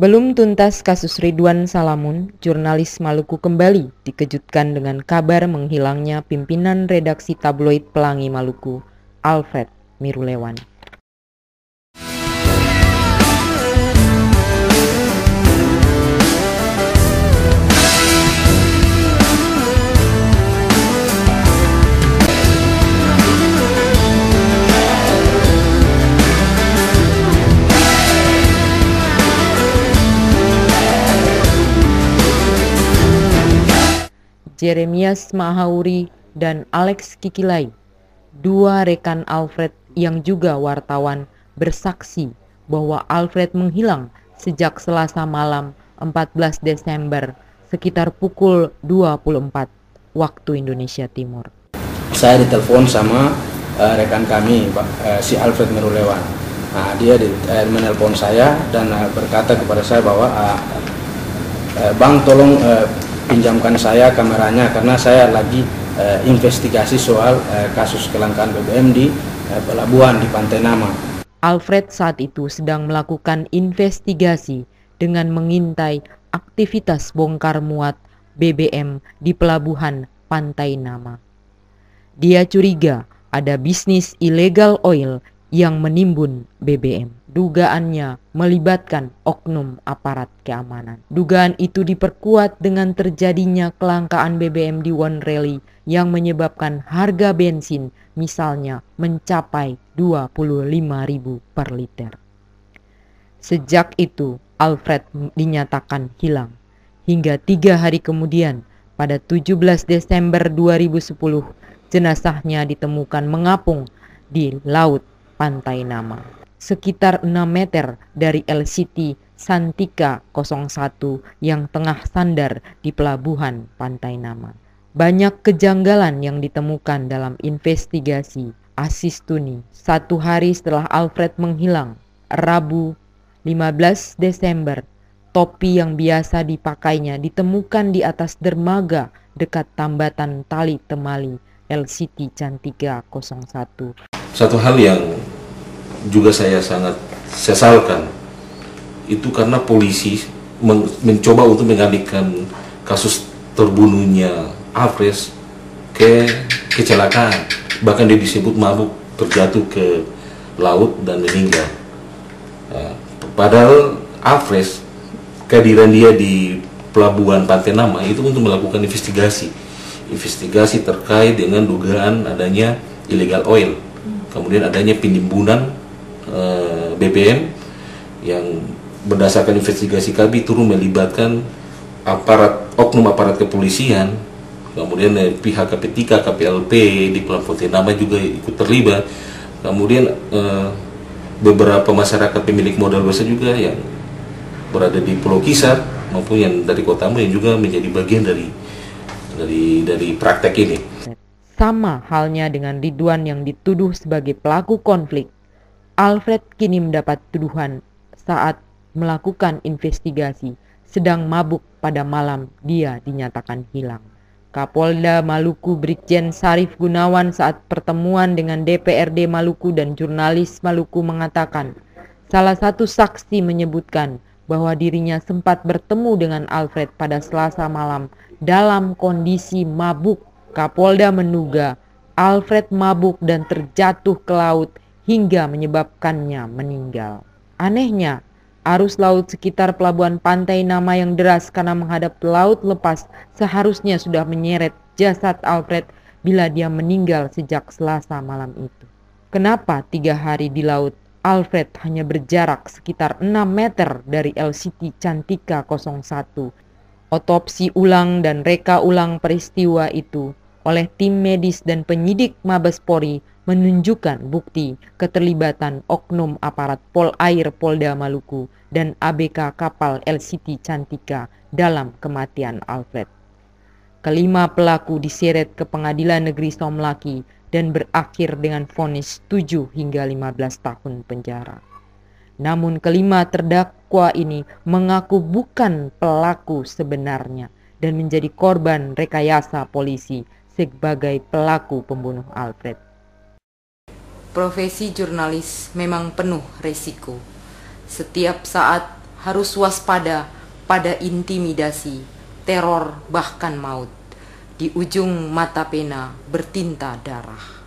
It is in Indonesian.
Belum tuntas kasus Ridwan Salamun, jurnalis Maluku kembali dikejutkan dengan kabar menghilangnya pimpinan redaksi tabloid Pelangi Maluku, Alfred Mirulewan. Jeremias Mahauri dan Alex Kikilai, dua rekan Alfred yang juga wartawan, bersaksi bahwa Alfred menghilang sejak Selasa malam 14 Desember sekitar pukul 24 waktu Indonesia Timur. Saya ditelepon sama rekan kami, si Alfred Mirulewan. Nah, dia menelpon saya dan berkata kepada saya bahwa Bang, tolong pinjamkan saya kameranya karena saya lagi investigasi soal kasus kelangkaan BBM di pelabuhan di Pantai Nama. Alfred saat itu sedang melakukan investigasi dengan mengintai aktivitas bongkar muat BBM di pelabuhan Pantai Nama. Dia curiga ada bisnis illegal oil yang menimbun BBM. Dugaannya melibatkan oknum aparat keamanan. Dugaan itu diperkuat dengan terjadinya kelangkaan BBM di Wonreli yang menyebabkan harga bensin misalnya mencapai 25.000 per liter. Sejak itu, Alfred dinyatakan hilang. Hingga 3 hari kemudian, pada 17 Desember 2010, jenazahnya ditemukan mengapung di laut Pantai Nama, sekitar 6 meter dari LCT Santika 01 yang tengah sandar di pelabuhan Pantai Nama. Banyak kejanggalan yang ditemukan dalam investigasi Asistuni. 1 hari setelah Alfred menghilang, Rabu 15 Desember, topi yang biasa dipakainya ditemukan di atas dermaga dekat tambatan Tali Temali LCT Cantika 01. Satu hal yang juga saya sangat sesalkan itu karena polisi mencoba untuk mengalihkan kasus terbunuhnya Alfred ke kecelakaan, bahkan dia disebut mabuk terjatuh ke laut dan meninggal. Padahal Alfred, kehadiran dia di pelabuhan Pantai Nama itu untuk melakukan investigasi terkait dengan dugaan adanya illegal oil, kemudian adanya penimbunan BBM yang berdasarkan investigasi kami turun melibatkan oknum aparat kepolisian, kemudian pihak KP3, KPLP di Pantai Nama juga ikut terlibat, kemudian beberapa masyarakat pemilik modal besar juga yang berada di Pulau Kisar maupun yang dari Kotamu yang juga menjadi bagian dari praktek ini. Sama halnya dengan Ridwan yang dituduh sebagai pelaku konflik, Alfred kini mendapat tuduhan saat melakukan investigasi sedang mabuk pada malam dia dinyatakan hilang. Kapolda Maluku Brigjen Sarif Gunawan saat pertemuan dengan DPRD Maluku dan jurnalis Maluku mengatakan salah satu saksi menyebutkan bahwa dirinya sempat bertemu dengan Alfred pada Selasa malam dalam kondisi mabuk. Kapolda menduga Alfred mabuk dan terjatuh ke laut hingga menyebabkannya meninggal. Anehnya, arus laut sekitar pelabuhan Pantai Nama yang deras karena menghadap laut lepas seharusnya sudah menyeret jasad Alfred bila dia meninggal sejak Selasa malam itu. Kenapa 3 hari di laut, Alfred hanya berjarak sekitar 6 meter dari LCT Cantika 01? Otopsi ulang dan reka ulang peristiwa itu oleh tim medis dan penyidik Mabes Polri menunjukkan bukti keterlibatan oknum aparat Polair Polda Maluku dan ABK kapal LCT Cantika dalam kematian Alfred. Kelima pelaku diseret ke Pengadilan Negeri Somlaki dan berakhir dengan vonis 7 hingga 15 tahun penjara. Namun kelima terdakwa ini mengaku bukan pelaku sebenarnya dan menjadi korban rekayasa polisi sebagai pelaku pembunuh Alfred. Profesi jurnalis memang penuh resiko. Setiap saat harus waspada pada intimidasi, teror, bahkan maut. Di ujung mata pena bertinta darah.